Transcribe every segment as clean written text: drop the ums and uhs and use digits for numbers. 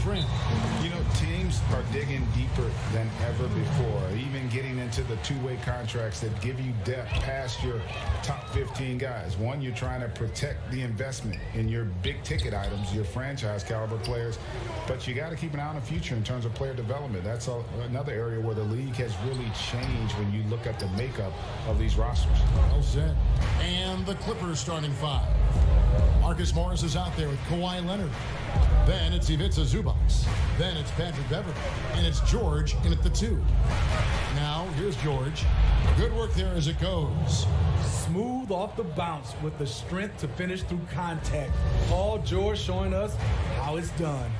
friend. You know, teams are digging deeper than ever before, even getting into the two-way contracts that give you depth past your top 15 guys. One, you're trying to protect the investment in your big-ticket items, your franchise-caliber players, but you got to keep an eye on the future in terms of player development. That's another area where the league has really changed when you look at the makeup of these rosters. Well said. And the Clippers starting five. Marcus Morris is out there with Kawhi Leonard. Then it's Ivica Zubac. Then it's Patrick Beverley. And it's George in at the 2. Now, here's George. Good work there as it goes. Smooth off the bounce with the strength to finish through contact. Paul George showing us how it's done.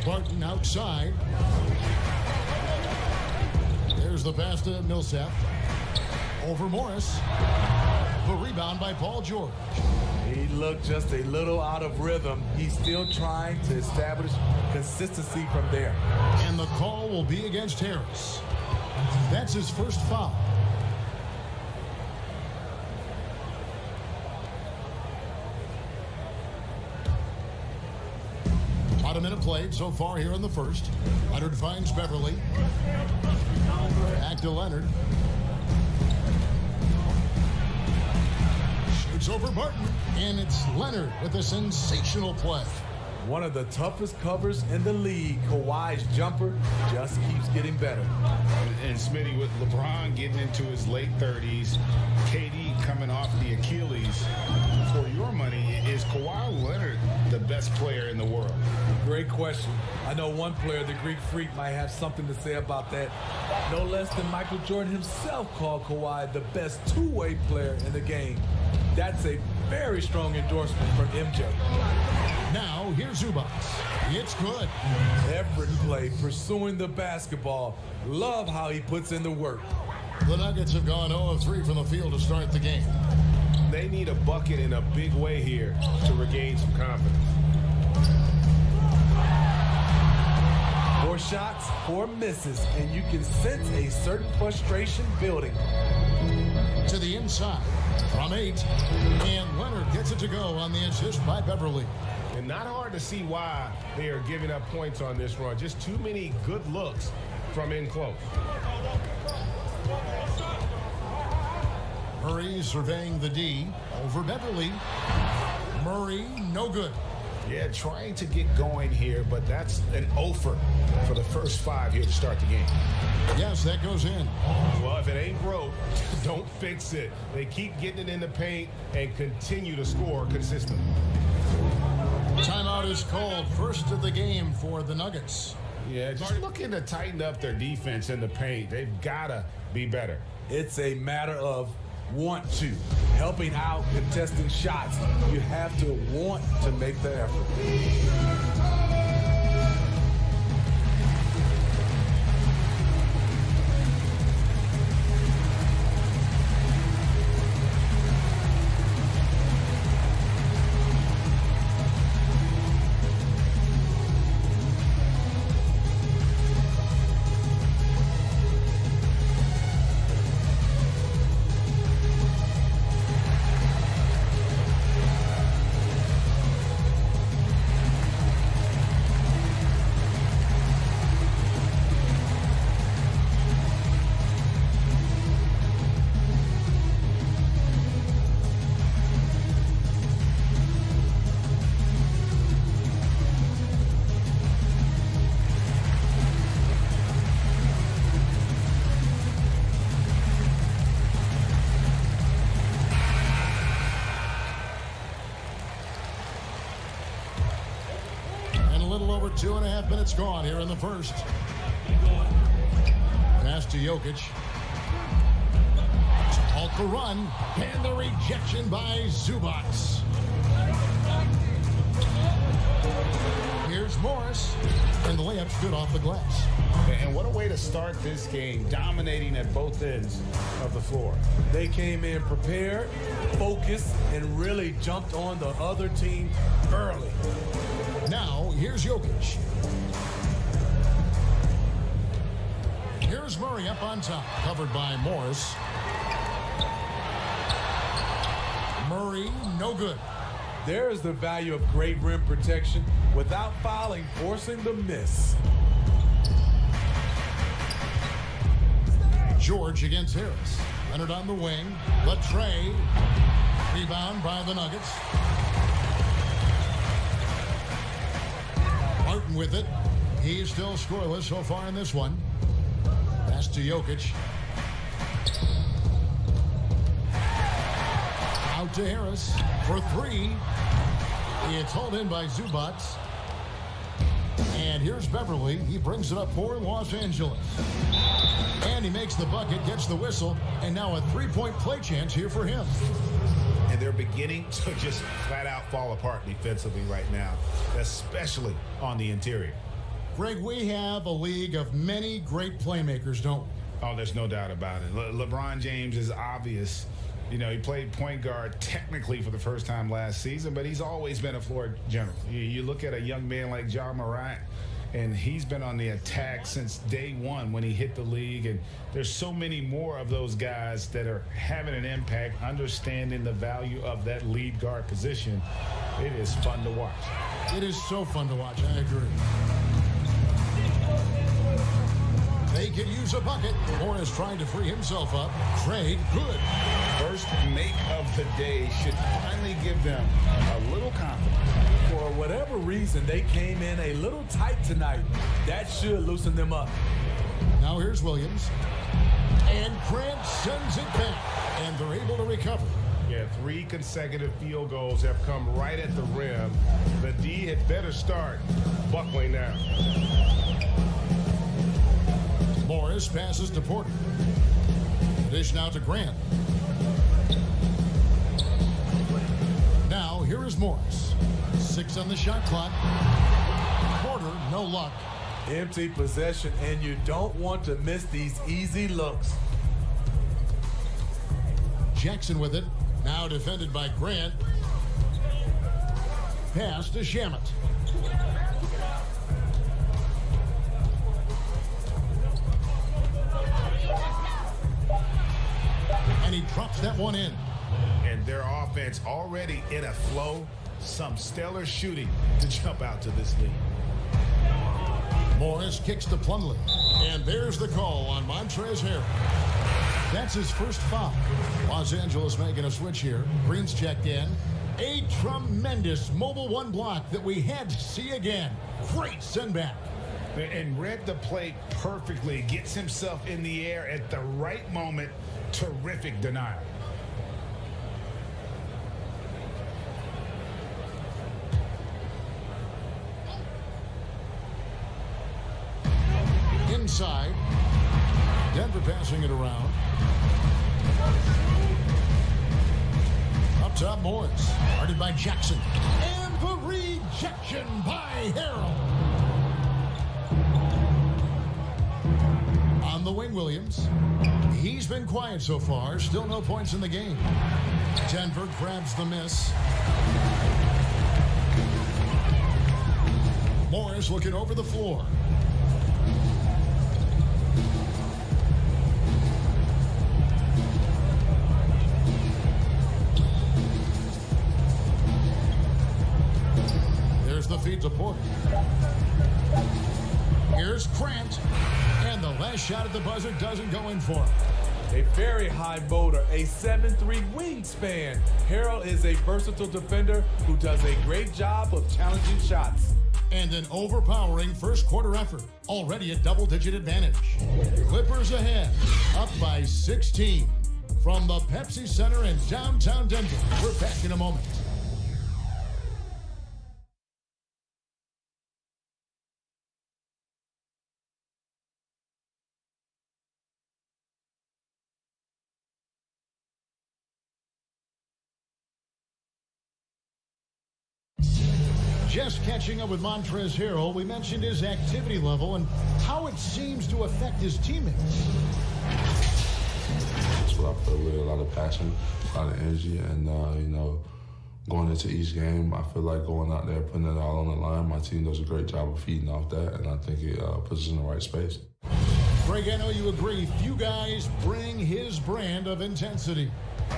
Barton outside. There's the pass to Millsap. Over Morris. The rebound by Paul George. He looked just a little out of rhythm. He's still trying to establish consistency from there. And the call will be against Harris. That's his first foul. About a minute played so far here in the first. Leonard finds Beverley. Back to Leonard. Shoots over Barton. And it's Leonard with a sensational play. One of the toughest covers in the league. Kawhi's jumper just keeps getting better. And Smitty, with LeBron getting into his late 30s, KD coming off the Achilles, for your money, is Kawhi Leonard the best player in the world? Great question. I know one player, the Greek Freak, might have something to say about that. No less than Michael Jordan himself called Kawhi the best two-way player in the game. That's a very strong endorsement from MJ. Now, here's Zubac. It's good. Every play pursuing the basketball. Love how he puts in the work. The Nuggets have gone 0 of 3 from the field to start the game. They need a bucket in a big way here to regain some confidence. 4 shots, 4 misses, and you can sense a certain frustration building. To the inside from 8, and Leonard gets it to go on the assist by Beverley. And not hard to see why they are giving up points on this run. Just too many good looks from in close. Murray surveying the D over Beverley. Murray, no good. Yeah, trying to get going here, but that's an offer for the first 5 here to start the game. Yes, that goes in. Well, if it ain't broke, don't fix it. They keep getting it in the paint and continue to score consistently. Timeout is called. First of the game for the Nuggets. Yeah, just looking to tighten up their defense in the paint. They've got to be better. It's a matter of want to. Helping out, contesting shots. You have to want to make the effort. Over 2.5 minutes gone here in the first. Pass to Jokic. To halt the run. And the rejection by Zubac. Here's Morris. And the layup's good off the glass. And what a way to start this game, dominating at both ends of the floor. They came in prepared, focused, and really jumped on the other team early. Now, here's Jokic. Here's Murray up on top, covered by Morris. Murray, no good. There is the value of great rim protection without fouling, forcing the miss. George against Harris. Leonard on the wing. Latrey. Rebound by the Nuggets. Martin with it. He's still scoreless so far in this one. Pass to Jokic. Out to Harris for three. It's hauled in by Zubac. And here's Beverly. He brings it up for Los Angeles. And he makes the bucket, gets the whistle, and now a three-point play chance here for him. And they're beginning to just flat out fall apart defensively right now, especially on the interior. Greg, we have a league of many great playmakers, don't we? Oh, there's no doubt about it. LeBron James is obvious. You know, he played point guard technically for the first time last season, but he's always been a floor general. You look at a young man like Ja Morant, and he's been on the attack since day one when he hit the league. And there's so many more of those guys that are having an impact, understanding the value of that lead guard position. It is fun to watch. It is so fun to watch. I agree. They could use a bucket. Morris trying to free himself up. Craig, good. First make of the day should finally give them a little confidence. For whatever reason, they came in a little tight tonight. That should loosen them up. Now here's Williams. And Grant sends it back. And they're able to recover. Yeah, 3 consecutive field goals have come right at the rim. The D had better start buckling now. Morris passes to Porter. Dish now to Grant. Now here is Morris. 6 on the shot clock. Porter, no luck. Empty possession, and you don't want to miss these easy looks. Jackson with it. Now defended by Grant. Pass to Shamet. And he drops that one in. And their offense already in a flow. Some stellar shooting to jump out to this lead. Morris kicks to Plumlee. And there's the call on Montrezl Harrell. That's his first foul. Los Angeles making a switch here. Green's checked in. A tremendous mobile one block that we had to see again. Great send back. And read the play perfectly. Gets himself in the air at the right moment. Terrific denial. Inside. Denver passing it around. Up top, Morris. Guarded by Jackson. And the rejection by Harrell. On the wing, Williams. He's been quiet so far. Still no points in the game. Denver grabs the miss. Morris looking over the floor. There's the feed to Porter. Here's Grant. And the last shot at the buzzer doesn't go in for him. A very high motor, a 7'3" wingspan. Harrell is a versatile defender who does a great job of challenging shots. And an overpowering first quarter effort. Already a double-digit advantage. Clippers ahead, up by 16. From the Pepsi Center in downtown Denver. We're back in a moment. Just catching up with Montrezl Harrell, we mentioned his activity level and how it seems to affect his teammates. That's what I play with, a lot of passion, a lot of energy, and, going into each game, I feel like going out there, putting it all on the line. My team does a great job of feeding off that, and I think it puts us in the right space. Greg, I know you agree. Few guys bring his brand of intensity.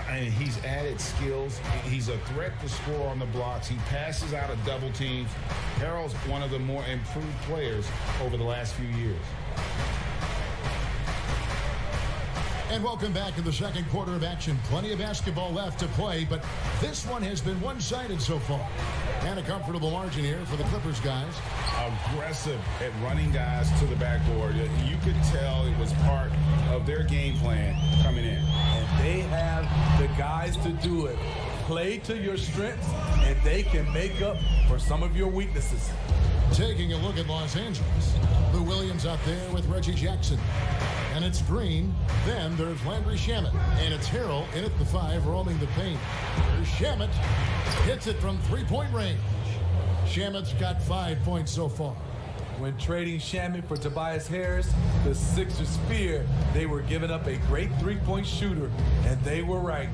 And he's added skills. He's a threat to score on the blocks. He passes out of double teams. Harrell's one of the more improved players over the last few years. And welcome back to the second quarter of action. Plenty of basketball left to play, but this one has been one-sided so far. And a comfortable margin here for the Clippers guys. Aggressive at running guys to the backboard. You could tell it was part of their game plan coming in. And they have the guys to do it. Play to your strengths, and they can make up for some of your weaknesses. Taking a look at Los Angeles. Lou Williams out there with Reggie Jackson. And it's Green. Then there's Landry Shamet. And it's Harrell in at the 5, roaming the paint. There's Shamet. Hits it from three-point range. Shamet's got 5 points so far. When trading Shamet for Tobias Harris, the Sixers feared they were giving up a great three-point shooter, and they were right.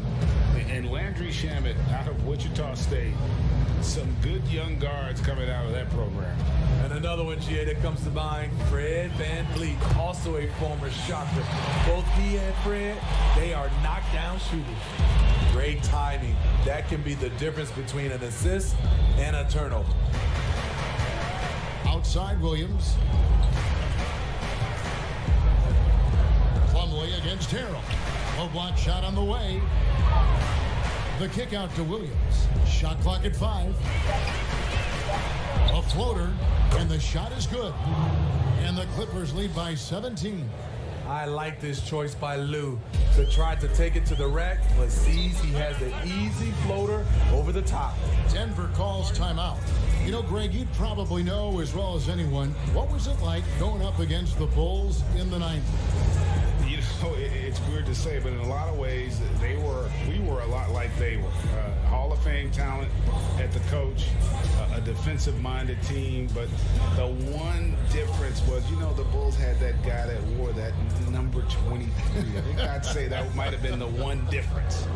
And Landry Shamet out of Wichita State. Some good young guards coming out of that program. And another one, GA, that comes to mind, Fred VanVleet, also a former Shocker. Both he and Fred, they are knockdown shooters. Great timing. That can be the difference between an assist and a turnover. Outside Williams. Plumlee against Harrell. Low block shot on the way. The kick out to Williams. Shot clock at 5. A floater, and the shot is good. And the Clippers lead by 17. I like this choice by Lou to try to take it to the rack, but sees he has an easy floater over the top. Denver calls timeout. You know, Greg, you'd probably know as well as anyone, what was it like going up against the Bulls in the 90s? You know, it's weird to say, but in a lot of ways, we were a lot like they were. Hall of Fame talent at the coach, a defensive-minded team, but the one difference was, you know, the Bulls had that guy that wore that number 23. I think I'd say that might have been the one difference.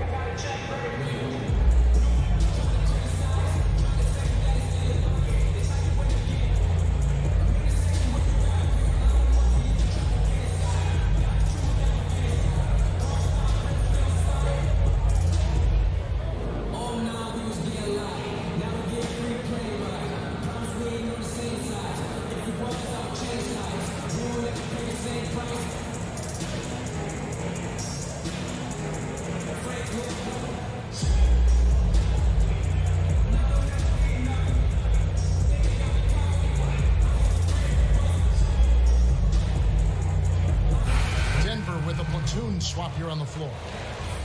Swap here on the floor.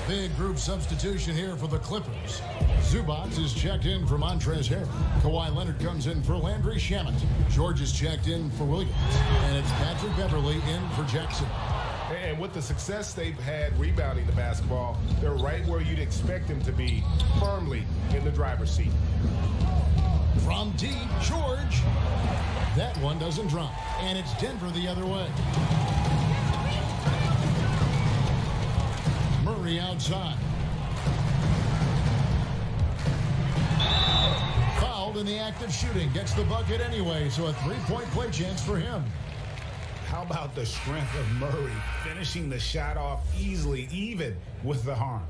Big group substitution here for the Clippers. Zubac is checked in for Montrezl Harrell. Kawhi Leonard comes in for Landry Shamet. George is checked in for Williams. And it's Patrick Beverley in for Jackson. And with the success they've had rebounding the basketball, they're right where you'd expect them to be, firmly in the driver's seat. From deep, George. That one doesn't drop. And it's Denver the other way. Murray outside. Fouled in the act of shooting. Gets the bucket anyway, so a three-point play chance for him. How about the strength of Murray finishing the shot off easily, even with the harm?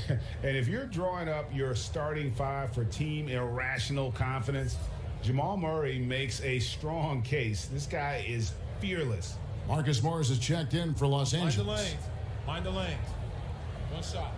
And if you're drawing up your starting 5 for team irrational confidence, Jamal Murray makes a strong case. This guy is fearless. Marcus Morris is checked in for Los Angeles. Mind the lanes. Mind the lanes. One shot.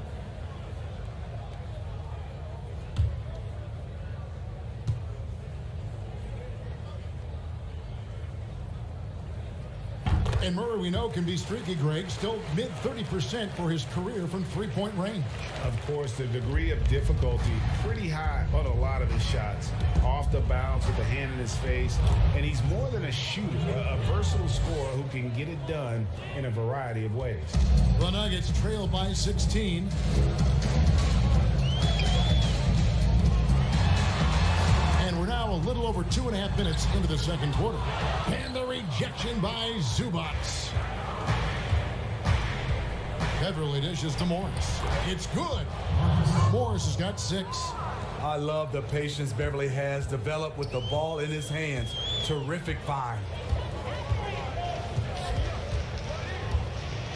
And Murray, we know, can be streaky, Greg. Still mid 30% for his career from three-point range. Of course, the degree of difficulty pretty high on a lot of his shots. Off the bounce with the hand in his face. And he's more than a shooter, a versatile scorer who can get it done in a variety of ways. The Nuggets trail by 16. And we're now a little over 2.5 minutes into the second quarter. And the rejection by Zubac. Beverley dishes to Morris. It's good. Morris has got 6. I love the patience Beverley has developed with the ball in his hands. Terrific find.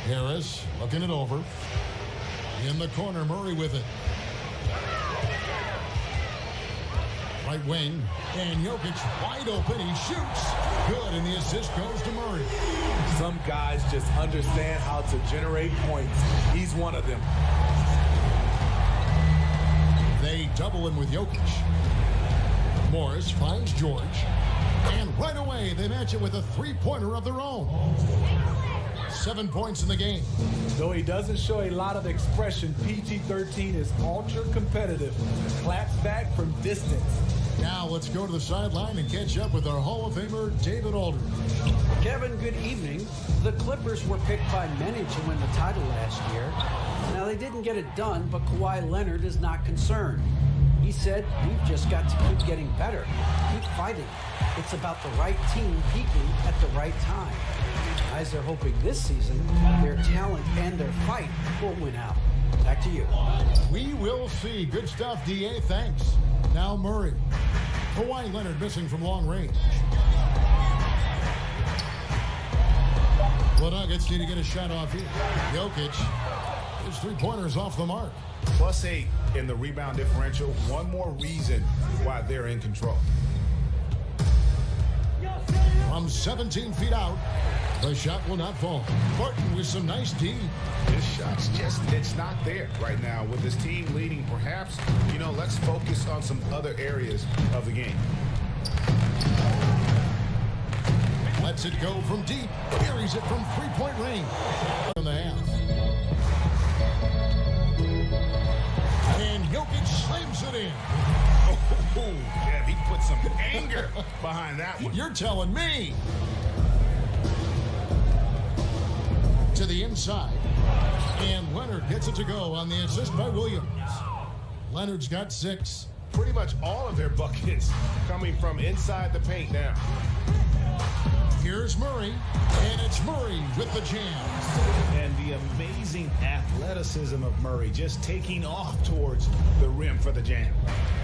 Harris looking it over. In the corner, Murray with it. Right wing, and Jokic wide open. He shoots. Good, and the assist goes to Murray. Some guys just understand how to generate points. He's one of them. They double him with Jokic. Morris finds George. And right away, they match it with a three-pointer of their own. 7 points in the game. Though he doesn't show a lot of expression, PG-13 is ultra-competitive. Claps back from distance. Now let's go to the sideline and catch up with our Hall of Famer, David Aldridge. Kevin, good evening. The Clippers were picked by many to win the title last year. Now, they didn't get it done, but Kawhi Leonard is not concerned. He said, we've just got to keep getting better, keep fighting. It's about the right team peaking at the right time. Guys are hoping this season their talent and their fight will win out. Back to you. We will see. Good stuff, D.A. Thanks. Now Murray. Kawhi Leonard missing from long range. The Nuggets need to get a shot off here. Jokic, his three-pointers off the mark. +8 in the rebound differential. One more reason why they're in control. From 17 feet out, the shot will not fall. Barton with some nice D. This shot's it's not there right now. With this team leading, perhaps, let's focus on some other areas of the game. Lets it go from deep. Carries it from three-point range. In the half. And Jokic slams it in. Oh, yeah, he put some anger behind that one. You're telling me. To the inside. And Leonard gets it to go on the assist by Williams. Leonard's got 6. Pretty much all of their buckets coming from inside the paint now. Here's Murray, and it's Murray with the jam. And the amazing athleticism of Murray just taking off towards the rim for the jam.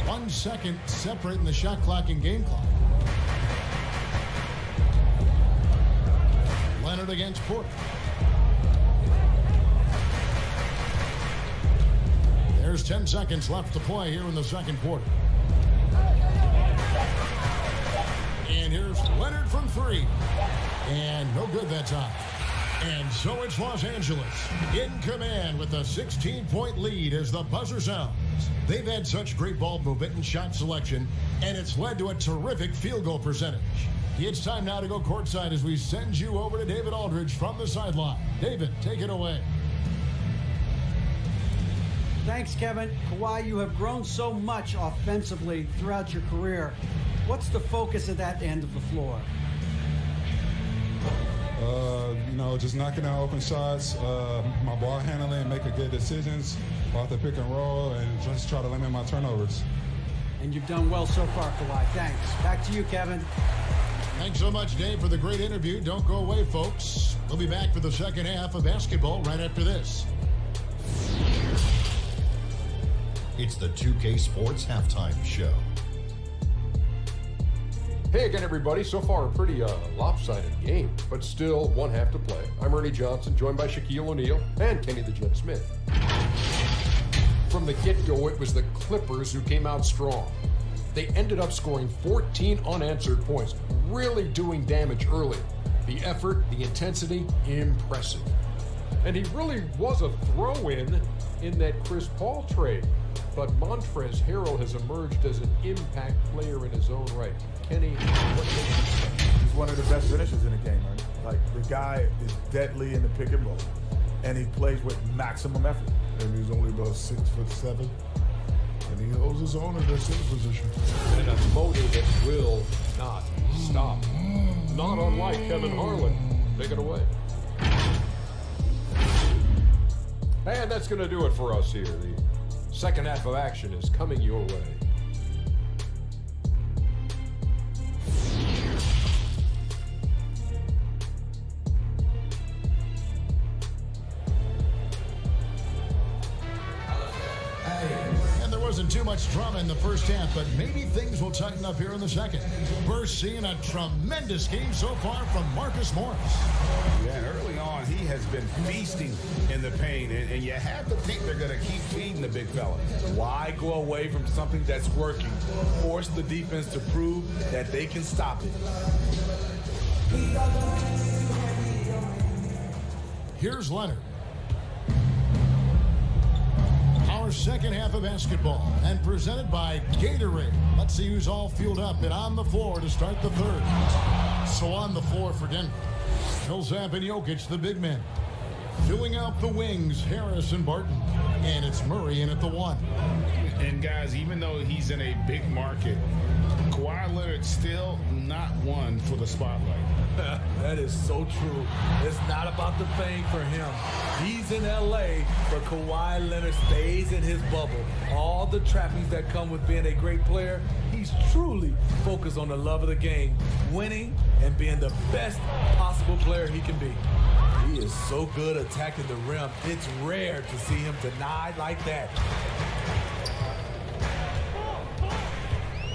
1 second separating the shot clock and game clock. Leonard against Porter. There's 10 seconds left to play here in the second quarter. And here's Leonard from 3. And no good that time. And so it's Los Angeles in command with a 16-point lead as the buzzer sounds. They've had such great ball movement and shot selection, and it's led to a terrific field goal percentage. It's time now to go courtside as we send you over to David Aldridge from the sideline. David, take it away. Thanks, Kevin. Kawhi, you have grown so much offensively throughout your career. What's the focus at that end of the floor? Just knocking out open shots, my ball handling, making good decisions off the pick and roll, and just try to limit my turnovers. And you've done well so far, Kawhi. Thanks. Back to you, Kevin. Thanks so much, Dave, for the great interview. Don't go away, folks. We'll be back for the second half of basketball right after this. It's the 2K Sports Halftime Show. Hey again, everybody. So far, a pretty lopsided game, but still one half to play. I'm Ernie Johnson, joined by Shaquille O'Neal and Kenny the Jet Smith. From the get-go, it was the Clippers who came out strong. They ended up scoring 14 unanswered points, really doing damage early. The effort, the intensity, impressive. And he really was a throw-in that Chris Paul trade. But Montrezl Harrell has emerged as an impact player in his own right. Kenny, what makes you say? He's one of the best finishers in the game, man. Like, the guy is deadly in the pick and roll, and he plays with maximum effort. And he's only about 6'7", and he holds his own in their center position. And a motor that will not stop. Not unlike Kevin Harlan. Take it away. And that's going to do it for us here. The second half of action is coming your way. too much drama in the first half, but maybe things will tighten up here in the second. We're seeing a tremendous game so far from Marcus Morris. Yeah, and early on, he has been feasting in the paint, and you have to think they're going to keep feeding the big fella. Why go away from something that's working? Force the defense to prove that they can stop it. Here's Leonard. Our second half of basketball, and presented by Gatorade. Let's see who's all fueled up and on the floor to start the third. So on the floor for Denver, Millsap and Jokic, the big men. Filling out the wings, Harris and Barton. And it's Murray in at the 1. And guys, even though he's in a big market, Kawhi Leonard's still not one for the spotlight. That is so true. It's not about the fame for him. He's in L.A., but Kawhi Leonard stays in his bubble. All the trappings that come with being a great player, he's truly focused on the love of the game, winning and being the best possible player he can be. He is so good attacking the rim. It's rare to see him denied like that.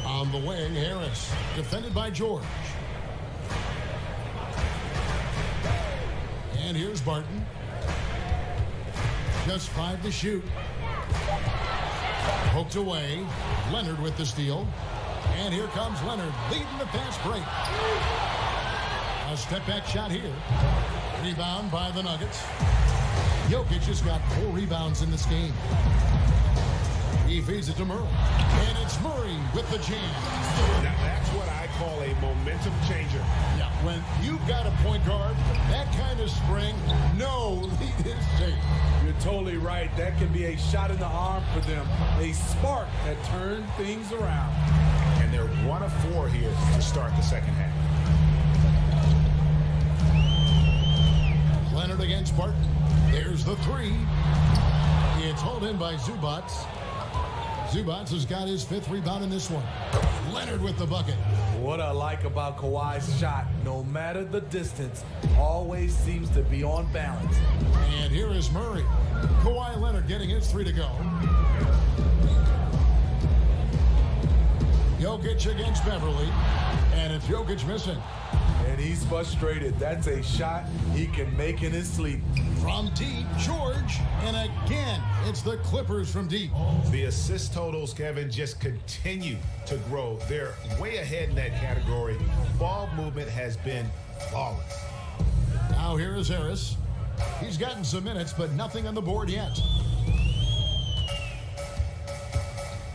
On the wing, Harris, defended by George. And here's Barton. Just 5 to shoot. Poked away. Leonard with the steal. And here comes Leonard, leading the fast break. A step-back shot here. Rebound by the Nuggets. Jokic has got 4 rebounds in this game. He feeds it to Murray. And it's Murray with the jam. Now that's what I call a momentum changer. Yeah, when you've got a point guard, that kind of spring, no lead is safe. You're totally right. That can be a shot in the arm for them. A spark that turns things around. And they're 1 of 4 here to start the second half. Leonard against Barton. There's the 3. It's hauled in by Zubac. Zubac has got his 5th rebound in this one. Leonard with the bucket. What I like about Kawhi's shot, no matter the distance, always seems to be on balance. And here is Murray. Kawhi Leonard getting his 3 to go. Jokic against Beverly. And it's Jokic missing. And he's frustrated. That's a shot he can make in his sleep. From deep, George. And again, it's the Clippers from deep. The assist totals, Kevin, just continue to grow. They're way ahead in that category. Ball movement has been flawless. Now here is Harris. He's gotten some minutes, but nothing on the board yet.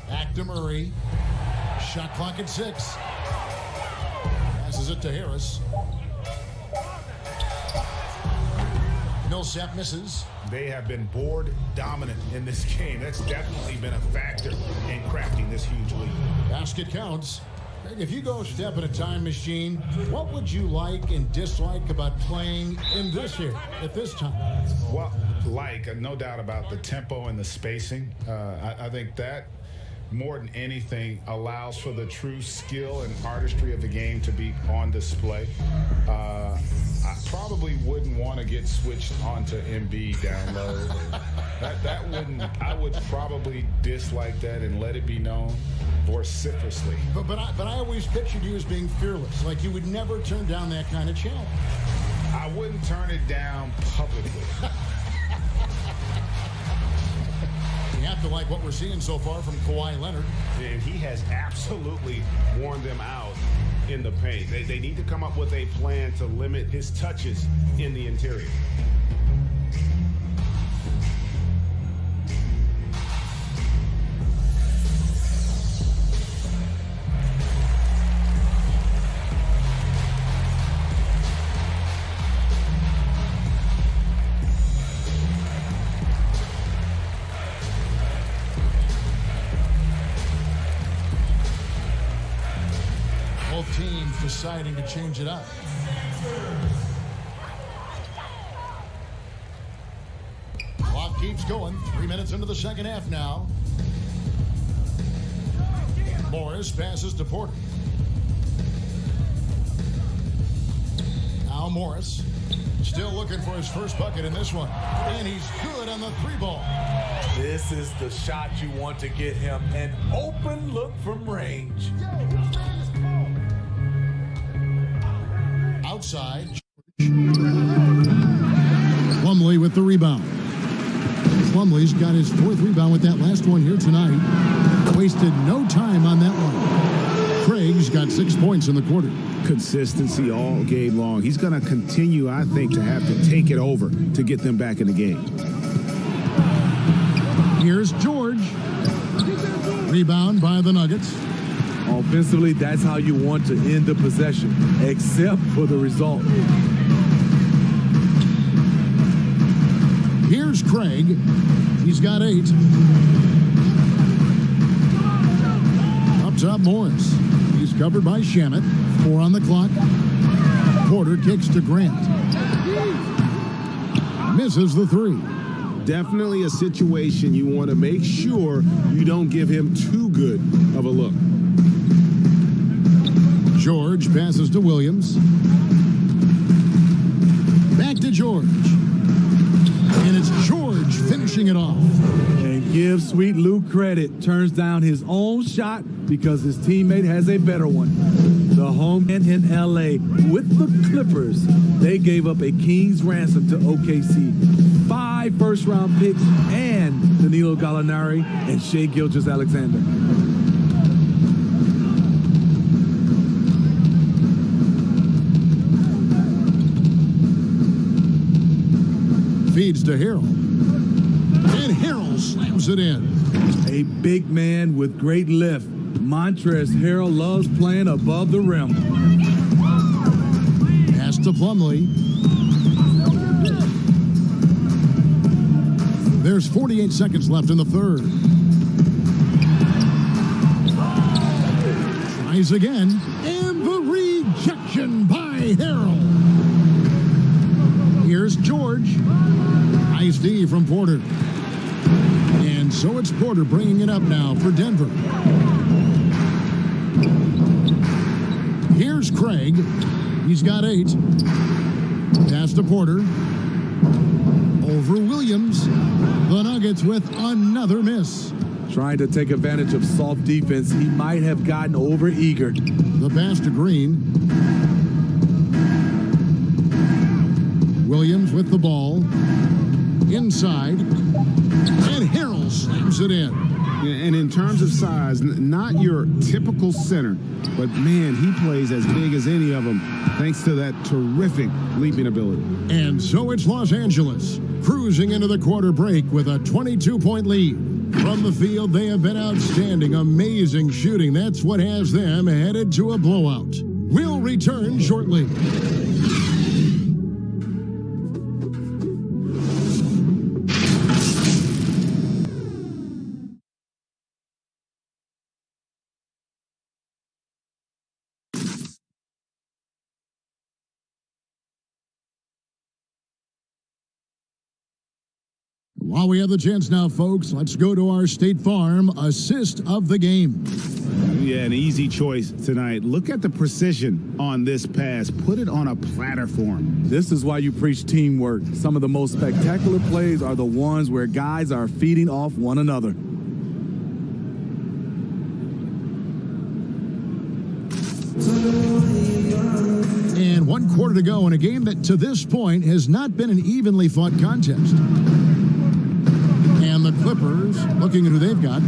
Back to Murray. Shot clock at 6. Passes it to Harris. Millsap misses. They have been board dominant in this game. That's definitely been a factor in crafting this huge lead. Basket counts. If you go step in a time machine, what would you like and dislike about playing in this here at this time? Well, no doubt about the tempo and the spacing. I think that more than anything allows for the true skill and artistry of the game to be on display. I probably wouldn't want to get switched onto Embiid down low. That wouldn't. I would probably dislike that and let it be known vociferously. But I always pictured you as being fearless, like you would never turn down that kind of challenge. I wouldn't turn it down publicly. You have to like what we're seeing so far from Kawhi Leonard. And he has absolutely worn them out in the paint. They need to come up with a plan to limit his touches in the interior. Both teams deciding to change it up. Clock keeps going. 3 minutes into the second half now. Morris passes to Porter. Now Morris. Still looking for his first bucket in this one. And he's good on the 3-ball. This is the shot you want to get him. An open look from range. Outside. Plumlee with the rebound. Plumlee's got his 4th rebound with that last one here tonight. Wasted no time on that one. Craig's got 6 points in the quarter. Consistency all game long. He's going to continue, I think, to have to take it over to get them back in the game. Here's George. Rebound by the Nuggets. Offensively, that's how you want to end the possession, except for the result. Here's Craig. He's got 8. Up top, Morris. He's covered by Shamet. 4 on the clock. Porter kicks to Grant. Misses the 3. Definitely a situation you want to make sure you don't give him too good of a look. George passes to Williams. Back to George. And it's George finishing it off. And give Sweet Lou credit. Turns down his own shot because his teammate has a better one. The home in LA with the Clippers. They gave up a king's ransom to OKC. 5 first-round picks and Danilo Gallinari and Shai Gilgeous-Alexander. Feeds to Harrell. And Harrell slams it in. A big man with great lift. Montrezl Harrell loves playing above the rim. Pass to Plumlee. There's 48 seconds left in the 3rd. Tries again. And the rejection by Harrell. Here's George. Nice D from Porter. And so it's Porter bringing it up now for Denver. Here's Craig. He's got 8. Pass to Porter. Over Williams. The Nuggets with another miss. Trying to take advantage of soft defense. He might have gotten over-eager. The pass to Green. Williams with the ball. Inside. And Harrell slams it in. And in terms of size, not your typical center, but man, he plays as big as any of them thanks to that terrific leaping ability. And so it's Los Angeles cruising into the quarter break with a 22-point lead. From the field, they have been outstanding, amazing shooting. That's what has them headed to a blowout. We'll return shortly. While we have the chance now, folks, let's go to our State Farm assist of the game. Yeah, an easy choice tonight. Look at the precision on this pass. Put it on a platter for him. This is why you preach teamwork. Some of the most spectacular plays are the ones where guys are feeding off one another. And 1 quarter to go in a game that to this point has not been an evenly fought contest. And the Clippers, looking at who they've got,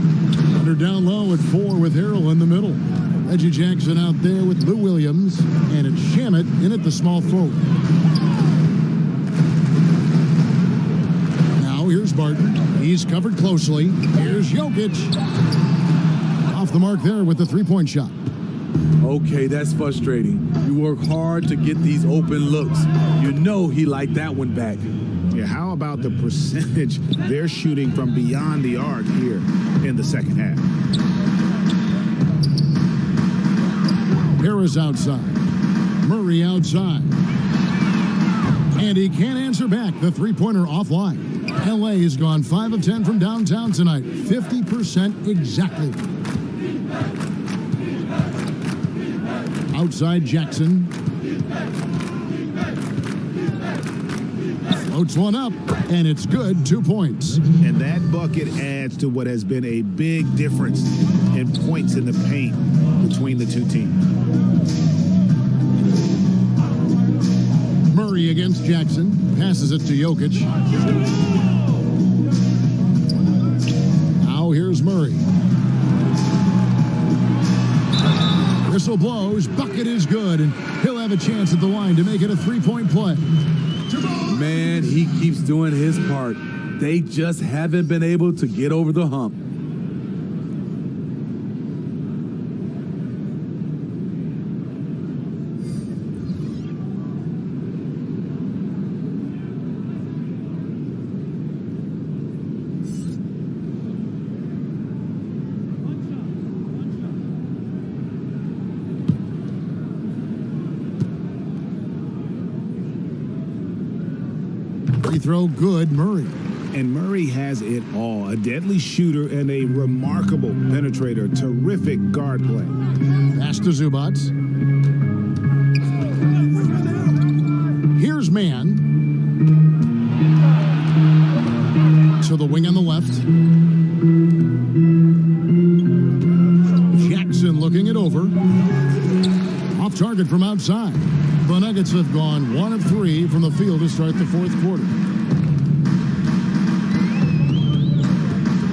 under down low at 4 with Harrell in the middle. Reggie Jackson out there with Lou Williams, and it's Shamet in at the small forward. Now here's Barton. He's covered closely. Here's Jokic. Off the mark there with the 3-point shot. Okay, that's frustrating. You work hard to get these open looks. You know he liked that one back. Yeah, how about the percentage they're shooting from beyond the arc here in the second half? Harris outside. Murray outside. And he can't answer back. The 3-pointer offline. LA has gone 5 of 10 from downtown tonight. 50% exactly. Outside Jackson. Floats one up, and it's good. 2 points. And that bucket adds to what has been a big difference in points in the paint between the two teams. Murray against Jackson. Passes it to Jokic. Now here's Murray. Whistle blows. Bucket is good, and he'll have a chance at the line to make it a 3-point play. Man, he keeps doing his part. They just haven't been able to get over the hump. Free throw good, Murray. And Murray has it all. A deadly shooter and a remarkable penetrator. Terrific guard play. Pass to Zubac. Here's Mann. To the wing on the left. Jackson looking it over. Off target from outside. The Nuggets have gone 1 of 3 from the field to start the fourth quarter.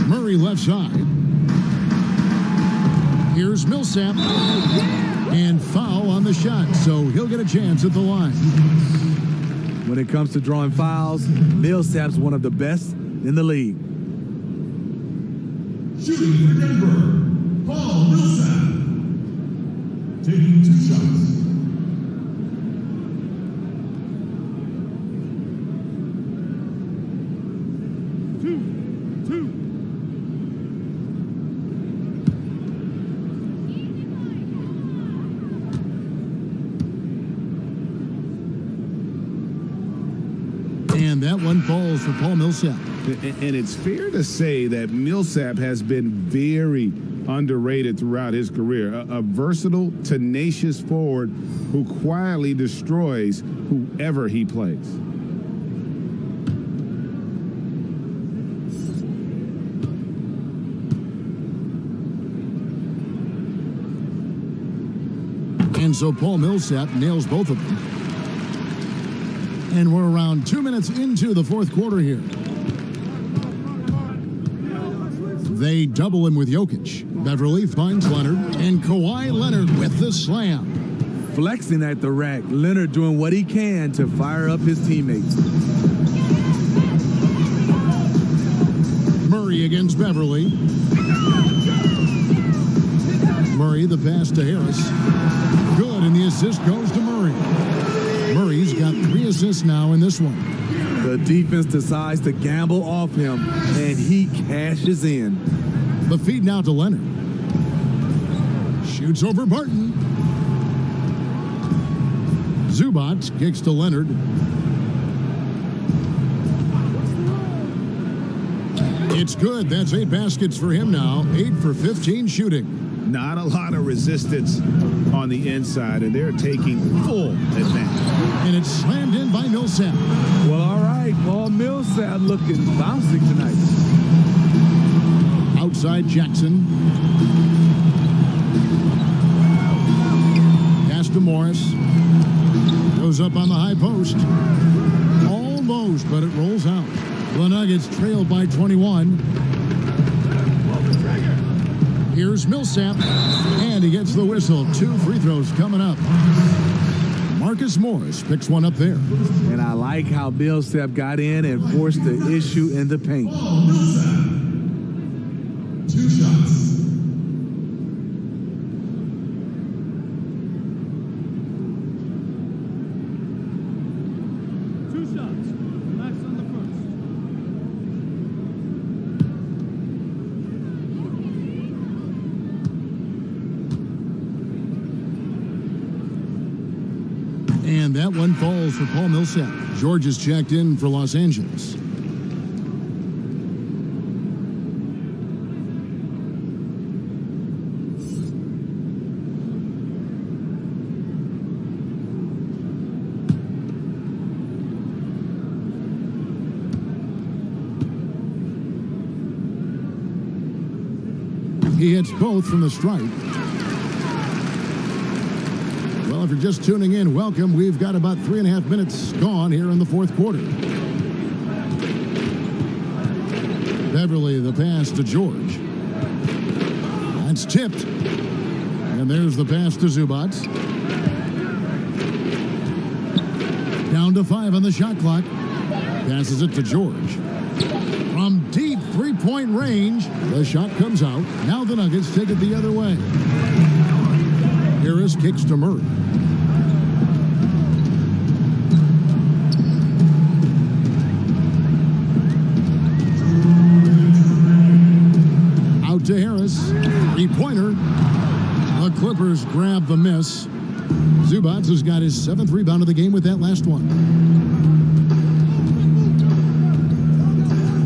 Murray left side. Here's Millsap. And foul on the shot, so he'll get a chance at the line. When it comes to drawing fouls, Millsap's one of the best in the league. Shooting for Denver, Paul Millsap. Taking 2 shots. And that one falls for Paul Millsap. And it's fair to say that Millsap has been very underrated throughout his career. A versatile, tenacious forward who quietly destroys whoever he plays. And so Paul Millsap nails both of them. And we're around 2 minutes into the fourth quarter here. They double him with Jokic. Beverly finds Leonard, and Kawhi Leonard with the slam. Flexing at the rack, Leonard doing what he can to fire up his teammates. Murray against Beverly. Murray, the pass to Harris. Good, and the assist goes to Murray. Murray's got 3 assists now in this one. The defense decides to gamble off him, and he cashes in. The feed now to Leonard. Shoots over Barton. Zubac kicks to Leonard. It's good. That's 8 baskets for him now. 8 for 15 shooting. Not a lot of resistance on the inside, and they're taking full advantage. And it's slammed in by Millsap. Well, all right, Paul Millsap looking bouncy tonight. Outside Jackson. Pass to Morris. Goes up on the high post. Almost, but it rolls out. The Nuggets trailed by 21. Here's Millsap, and he gets the whistle. 2 free throws coming up. Marcus Morris picks one up there. And I like how Millsap got in and forced the issue in the paint. 2 shots. And that one falls for Paul Millsap. George is checked in for Los Angeles. He hits both from the stripe. Well, if you're just tuning in, welcome. We've got about 3.5 minutes gone here in the fourth quarter. Beverly, the pass to George. That's tipped. And there's the pass to Zubac. Down to 5 on the shot clock. Passes it to George. From deep three-point range, the shot comes out. Now the Nuggets take it the other way. Harris kicks to Murray. Out to Harris. Three-pointer. The Clippers grab the miss. Zubac has got his 7th rebound of the game with that last one.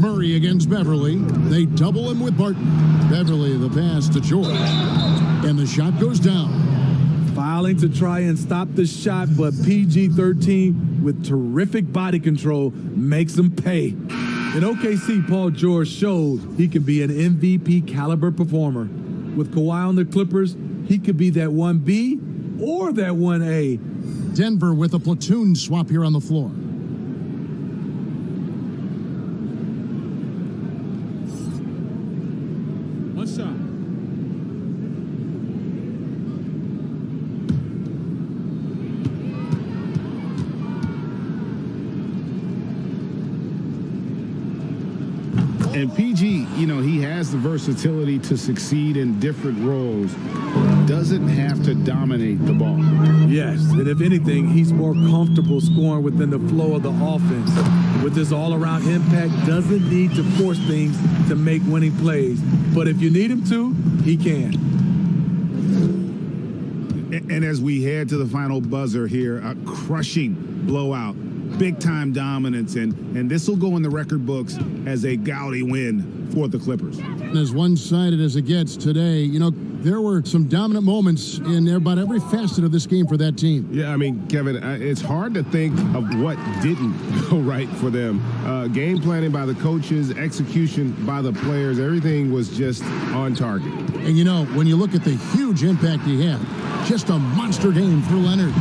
Murray against Beverly. They double him with Barton. Beverly, the pass to George. And the shot goes down. Filing to try and stop the shot, but PG-13 with terrific body control makes him pay. In OKC, Paul George showed he can be an MVP caliber performer. With Kawhi on the Clippers, he could be that 1B or that 1A. Denver with a platoon swap here on the floor. One shot. And PG, you know, he has the versatility to succeed in different roles. Doesn't have to dominate the ball. Yes, and if anything, he's more comfortable scoring within the flow of the offense. With his all-around impact, doesn't need to force things to make winning plays. But if you need him to, he can. And as we head to the final buzzer here, a crushing blowout. Big-time dominance, and this will go in the record books as a gaudy win for the Clippers. As one-sided as it gets today, you know, there were some dominant moments in about every facet of this game for that team. Yeah, I mean, Kevin, it's hard to think of what didn't go right for them. Game planning by the coaches, execution by the players, everything was just on target. And, you know, when you look at the huge impact he had, just a monster game for Leonard.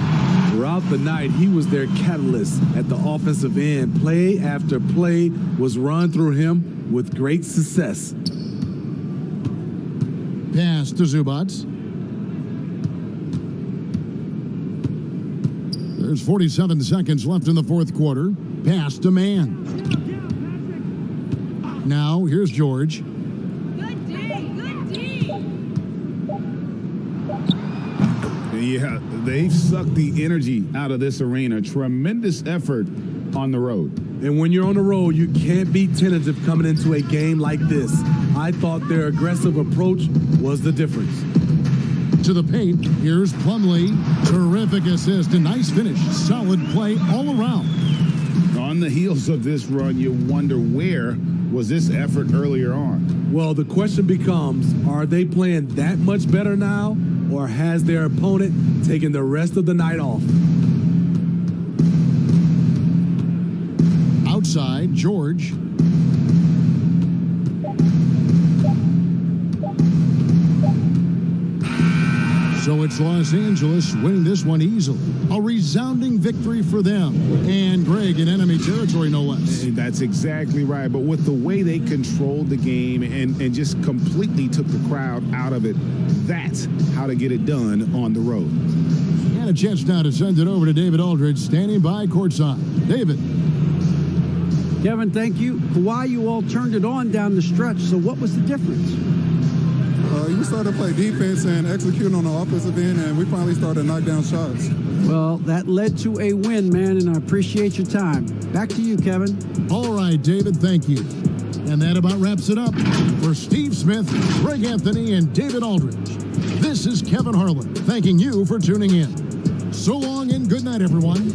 Throughout the night, he was their catalyst at the offensive end. Play after play was run through him with great success. Pass to Zubac. There's 47 seconds left in the fourth quarter. Pass to Mann. Now, here's George. Yeah, they've sucked the energy out of this arena. Tremendous effort on the road. And when you're on the road, you can't be tentative coming into a game like this. I thought their aggressive approach was the difference. To the paint, here's Plumlee. Terrific assist, a nice finish. Solid play all around. On the heels of this run, you wonder where was this effort earlier on? Well, the question becomes, are they playing that much better now, or has their opponent taken the rest of the night off? Outside, George. So it's Los Angeles winning this one easily. A resounding victory for them. And Greg in enemy territory, no less. That's exactly right. But with the way they controlled the game and just completely took the crowd out of it, that's how to get it done on the road. And a chance now to send it over to David Aldridge, standing by courtside. David. Kevin, thank you. Kawhi, you all turned it on down the stretch, so what was the difference? You started to play defense and execute on the offensive end, and we finally started to knock down shots. Well, that led to a win, man, and I appreciate your time. Back to you, Kevin. All right, David, thank you. And that about wraps it up. For Steve Smith, Greg Anthony, and David Aldridge, this is Kevin Harlan thanking you for tuning in. So long and good night, everyone.